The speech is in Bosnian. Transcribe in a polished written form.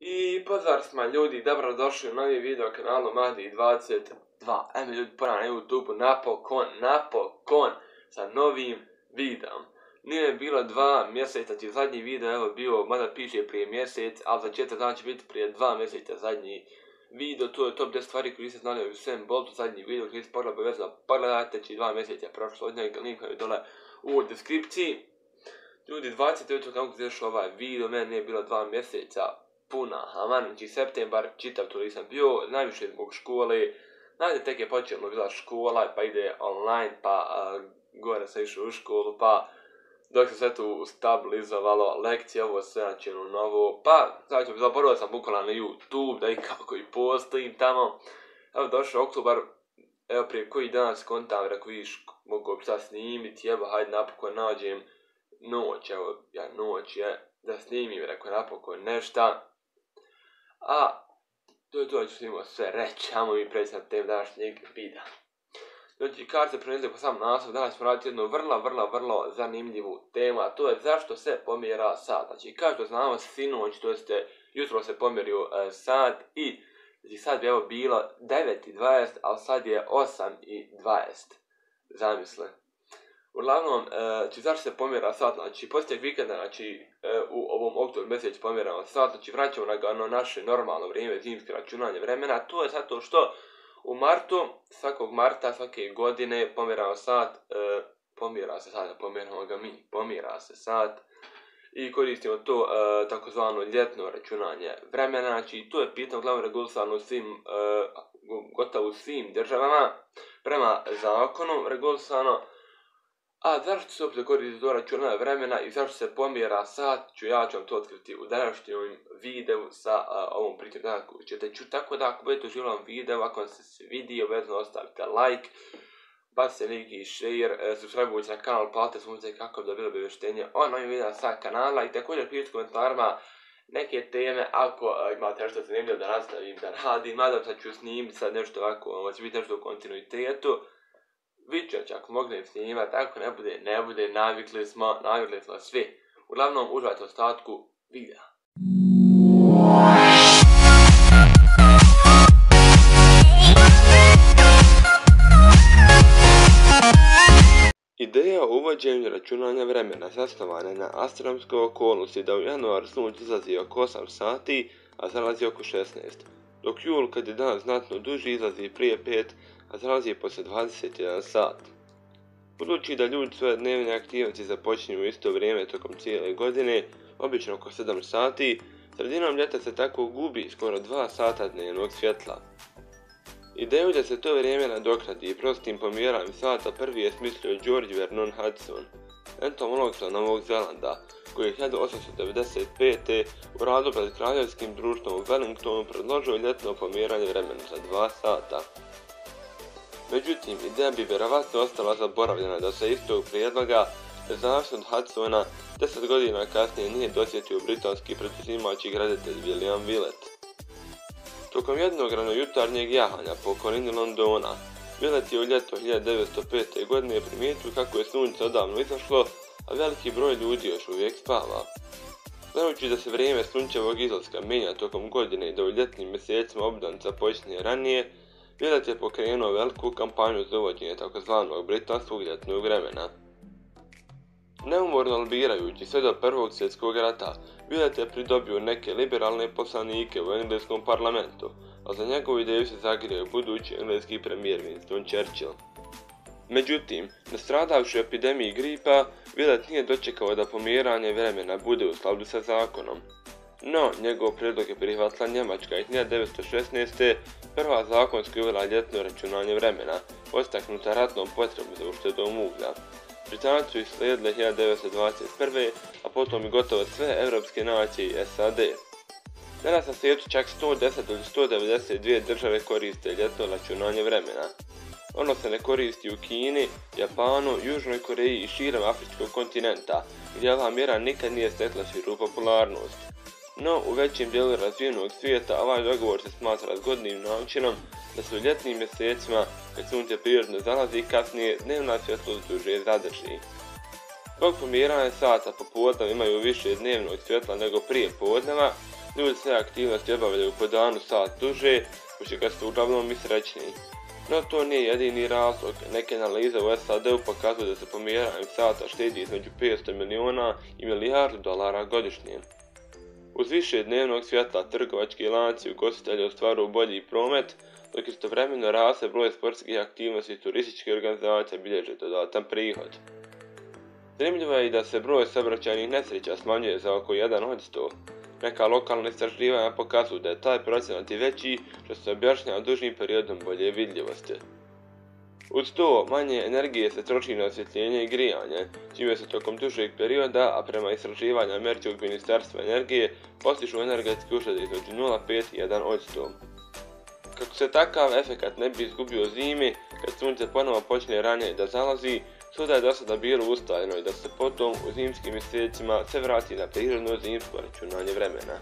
I pozdrav svima ljudi, dobrodošli u novi video kanalu Mahdi 22. Ajme ljudi, pora na YouTube, napokon, sa novim videom. Nije bilo 2 mjeseca, znači zadnji video evo bio, mada piše prije mjesec, ali za 4 dana će biti prije 2 mjeseca zadnji video. To je top 10 stvari koji niste znali o Usain Boltu, zadnji video koji niste pogledali, obavezno pogledajte, znači 2 mjeseca prošlo od njega, link je dole u deskripciji. Ljudi, 29. kako se dešao ovaj video, meni nije bilo 2 mjeseca puna, znači septembar, čitav tu nisam bio, najviše zbog škole, najde tek je počelo bila škola, pa ide online, pa gore sam išao u školu, pa dok se sve tu stabilizovalo, lekcije, ovo sve načinu novo, pa znači zaboravio sam bukvalno na YouTube, da i kako i postojim tamo. Evo došao oktobar, evo prije koji dan skontam, rekao viš, mogu bi sad snimiti, evo hajde napokon nađem noć, evo ja noć je, da snimim, rekao napokon nešta. A to je to ću svima sve reći, ajmo mi preći na temu današnjeg videa. Znači, kad se prenizli po sam naslov, danas ćemo raditi jednu vrlo zanimljivu temu, a to je zašto se pomjera sat. Znači, kao što znamo, sinoć, to jeste, jutro se pomjerio sat i znači, sad bi evo bilo 9:20, ali sad je 8:20. Zamisle. Uglavnom, znači, zašto se pomjera sat? Znači, poslije vikenda, znači, u ovom oktobru mjesecu pomjeramo sat, znači, vraćamo na naše normalno vrijeme, zimske računanje vremena. To je zato što u martu, svakog marta, svake godine pomjeramo sat, pomjera se sat, pomjeramo ga mi, pomjera se sat i koristimo to takozvano ljetno računanje vremena. Znači, to je pitanje uglavnom regulisano svim, gotovo u svim državama, prema zakonu regulisano. A zašto se uopće koristi to računanje vremena i zašto se pomjera sat, ja ću vam to otkriti u današnjem videu sa ovom pričom koju ćete čuti. Tako da ako budete uživali video, ako vam se svidi, obavezno ostavite like, bacite like i share, subscribe na kanal, platite sunce kako bi dobili obavještenje o novim videa sa kanala i također pišite u komentarima neke teme ako imate nešto zanimljivo da nastavim da radim. Nadam se da ću snimiti sad nešto ovako, ovo će biti nešto u kontinuitetu. Vidjet ću ako mogu snimati, ako ne bude, navikli smo svi. Uglavnom, uživajte ostatku videa. Ideja o uvođenju računanja vremena zasnovana je na astronomskoj okolnosti da u januaru sunce izlazi oko 8 sati, a zalazi oko 16. Dok jul, kad je dan znatno duži, izlazi prije 5, a zalazi poslije 21 sat. Budući da ljudi svoje dnevne aktivnosti započinju u isto vrijeme tokom cijele godine, obično oko 7 sati, sredinom ljeta se tako gubi skoro 2 sata dnevnog svjetla. Ideju da se to vrijeme nadoknadi prostim pomjeranjem sata prvi je smislio George Vernon Hudson, entomolog sa Novog Zelanda, koji je 1895. u radu pred kraljevskim društvom u Wellingtonu predložio ljetno pomjeranje vremena za 2 sata. Međutim, ideja bi vjerovatno ostala zaboravljena da se istog prijedloga nezavisno od Hudsona 10 godina kasnije nije dosjetio britanski preduzimač i graditelj William Willett. Tokom jednog ranojutarnjeg jahanja po okolini Londona, Willett je u ljeto 1905. godine primijetio kako je sunce odavno izašlo, a veliki broj ljudi još uvijek spava. Znajući da se vrijeme sunčevog izlaska mijenja tokom godine i da u ljetnim mjesecima obdanca počinje ranije, Willett je pokrenuo veliku kampanju za uvođenje tzv. Britanskog ljetnog vremena. Neumorno lobirajući sve do Prvog svjetskog rata, Willett je pridobio neke liberalne poslanike u engleskom parlamentu, a za njegovu ideju se zagrijao budući engleski premijer Winston Churchill. Međutim, nastradavši u epidemiji gripa, Willett nije dočekao da pomjeranje vremena bude u skladu sa zakonom. No, njegov prijedlog je prihvatila Njemačka i 1916. prva zakonski uvela ljetno računanje vremena, podstaknuta ratnom potrebom za uštedom uglja. Britanci su ih slijedile 1921. a potom i gotovo sve evropske nacije i SAD. Danas na svijetu čak 110 ili 192 države koriste ljetno računanje vremena. Ono se ne koristi u Kini, Japanu, Južnoj Koreji i širom afričkog kontinenta, gdje ova mjera nikad nije stekla širu popularnost. No, u većim dijelu razvijenog svijeta ovaj dogovor se smatra zgodnim načinom da se u ljetnim mjesecima, kad sunce prirodno zalazi kasnije, dnevna svjetlost duže zadrži. Zbog pomjeranja sata popodne imaju više dnevnog svjetla nego prije podneva, Ljudi sve aktivnosti obavljaju po danu sat duže, pošto kad su uglavnom i srećniji. No to nije jedini razlog. Neke analize u SAD-u pokazuju da se pomjeranjem sata štedi između 500 miliona i milijardu dolara godišnje. Uz više dnevnog svjetla trgovački lanci i ugostitelji ostvaruju bolji promet, dok istovremeno raste broj sportskih aktivnosti i turističkih organizacija bilježe dodatan prihod. Zanimljivo je i da se broj saobraćajnih nesreća smanjuje za oko 1%. Neka lokalna istraživanja pokazuju da je taj procenat i veći, što se objašnjava dužnim periodom bolje vidljivosti. Uz to, manje energije se troši na osvjetljenje i grijanje, čime se tokom dužeg perioda, a prema istraživanju Američkog ministarstva energije, postižu energetske uštede između 0,5 i 1%. Kako se takav efekat ne bi izgubio zimi, kad sunce ponovo počne ranije da zalazi, svuda je do sada bilo ustaljeno i da se potom u zimskim mjesecima se vrati na prirodno zimsko računanje vremena.